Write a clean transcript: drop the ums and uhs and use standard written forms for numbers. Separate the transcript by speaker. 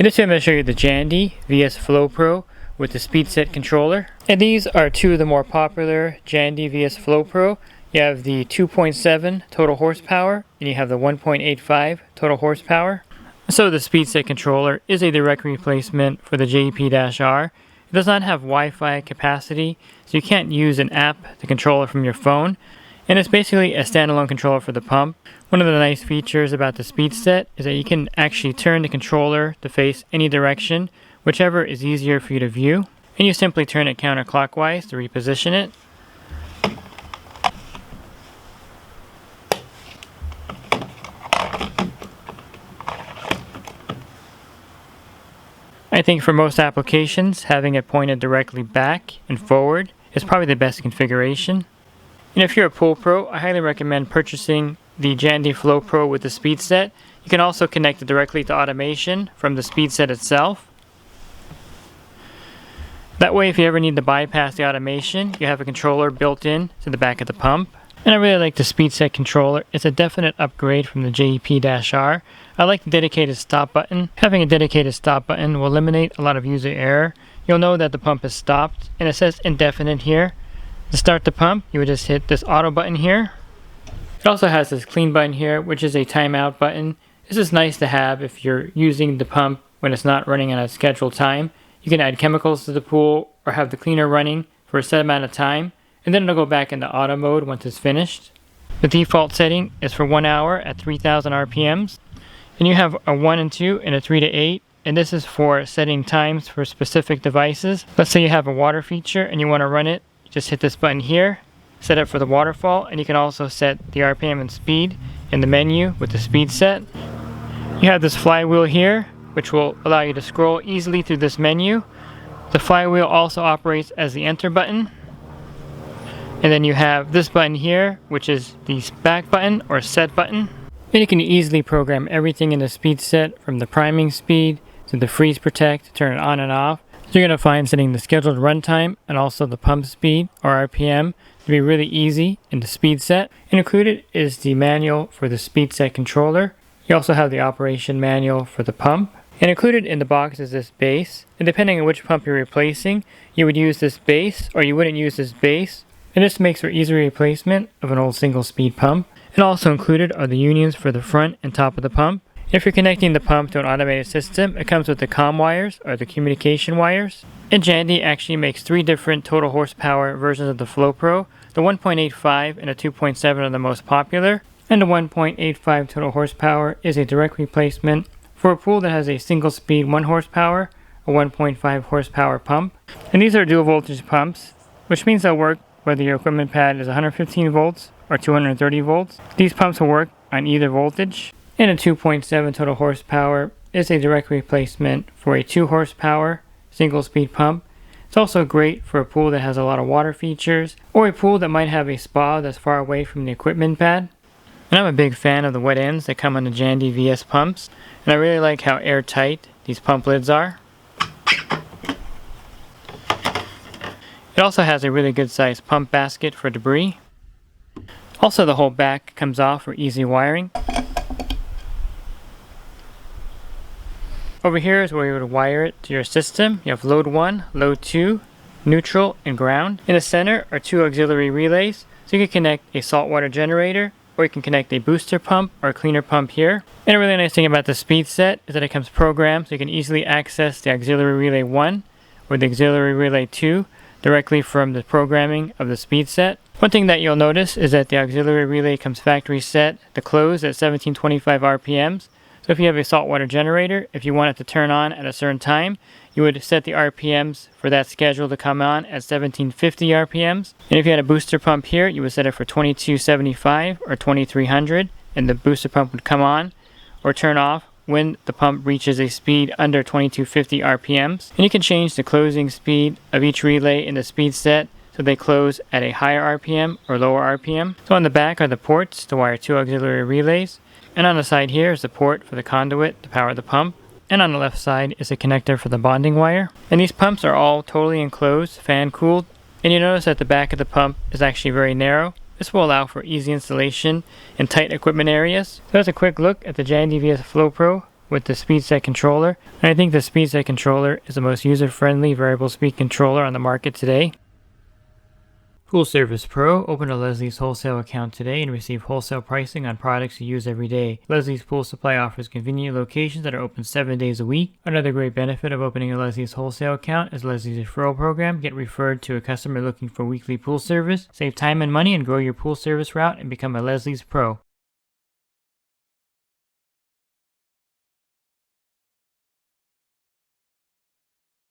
Speaker 1: In this video I'm going to show you the Jandy vs FloPro with the SpeedSet controller. And these are two of the more popular Jandy vs FloPro. You have the 2.7 total horsepower and you have the 1.85 total horsepower. So the SpeedSet controller is a direct replacement for the JEP-R. It does not have Wi-Fi capacity, so you can't use an app to control it from your phone. And it's basically a standalone controller for the pump. One of the nice features about the SpeedSet is that you can actually turn the controller to face any direction, whichever is easier for you to view. And you simply turn it counterclockwise to reposition it. I think for most applications, having it pointed directly back and forward is probably the best configuration. And if you're a pool pro, I highly recommend purchasing the Jandy FloPro with the SpeedSet. You can also connect it directly to automation from the SpeedSet itself. That way, if you ever need to bypass the automation, you have a controller built in to the back of the pump. And I really like the SpeedSet controller. It's a definite upgrade from the JEP-R. I like the dedicated stop button. Having a dedicated stop button will eliminate a lot of user error. You'll know that the pump is stopped, and it says indefinite here. To start the pump, you would just hit this auto button here. It also has this clean button here, which is a timeout button. This is nice to have if you're using the pump when it's not running on a scheduled time. You can add chemicals to the pool or have the cleaner running for a set amount of time, and then it'll go back into auto mode once it's finished. The default setting is for 1 hour at 3,000 RPMs. And you have a 1 and 2 and a 3 to 8. And this is for setting times for specific devices. Let's say you have a water feature and you want to run it. Just hit this button here, set it for the waterfall, and you can also set the RPM and speed in the menu with the SpeedSet. You have this flywheel here, which will allow you to scroll easily through this menu. The flywheel also operates as the enter button. And then you have this button here, which is the back button or set button. And you can easily program everything in the SpeedSet from the priming speed to the freeze protect to turn it on and off. So you're going to find setting the scheduled runtime and also the pump speed or RPM to be really easy in the SpeedSet. And included is the manual for the SpeedSet controller. You also have the operation manual for the pump. And included in the box is this base. And depending on which pump you're replacing, you would use this base or you wouldn't use this base. And this makes for easy replacement of an old single speed pump. And also included are the unions for the front and top of the pump. If you're connecting the pump to an automated system, it comes with the COM wires or the communication wires. And Jandy actually makes 3 different total horsepower versions of the FloPro. The 1.85 and the 2.7 are the most popular. And the 1.85 total horsepower is a direct replacement for a pool that has a single speed 1 horsepower, a 1.5 horsepower pump. And these are dual voltage pumps, which means they'll work whether your equipment pad is 115 volts or 230 volts. These pumps will work on either voltage. And a 2.7 total horsepower is a direct replacement for a 2 horsepower single speed pump. It's also great for a pool that has a lot of water features or a pool that might have a spa that's far away from the equipment pad. And I'm a big fan of the wet ends that come on the Jandy VS pumps. And I really like how airtight these pump lids are. It also has a really good sized pump basket for debris. Also, the whole back comes off for easy wiring. Over here is where you would wire it to your system. You have load 1, load 2, neutral, and ground. In the center are 2 auxiliary relays, so you can connect a saltwater generator, or you can connect a booster pump or a cleaner pump here. And a really nice thing about the SpeedSet is that it comes programmed, so you can easily access the auxiliary relay 1 or the auxiliary relay 2 directly from the programming of the SpeedSet. One thing that you'll notice is that the auxiliary relay comes factory set to close at 1725 RPMs. So if you have a saltwater generator, if you want it to turn on at a certain time, you would set the RPMs for that schedule to come on at 1750 RPMs. And if you had a booster pump here, you would set it for 2275 or 2300, and the booster pump would come on or turn off when the pump reaches a speed under 2250 RPMs. And you can change the closing speed of each relay in the SpeedSet so they close at a higher RPM or lower RPM. So on the back are the ports to wire 2 auxiliary relays. And on the side here is the port for the conduit to power the pump. And on the left side is a connector for the bonding wire. And these pumps are all totally enclosed, fan cooled. And you notice that the back of the pump is actually very narrow. This will allow for easy installation in tight equipment areas. So that's a quick look at the Jandy vs FloPro with the SpeedSet controller, and I think the SpeedSet controller is the most user-friendly variable speed controller on the market today. Pool Service Pro, open a Leslie's wholesale account today and receive wholesale pricing on products you use every day. Leslie's Pool Supply offers convenient locations that are open 7 days a week. Another great benefit of opening a Leslie's wholesale account is Leslie's referral program. Get referred to a customer looking for weekly pool service. Save time and money and grow your pool service route and become a Leslie's Pro.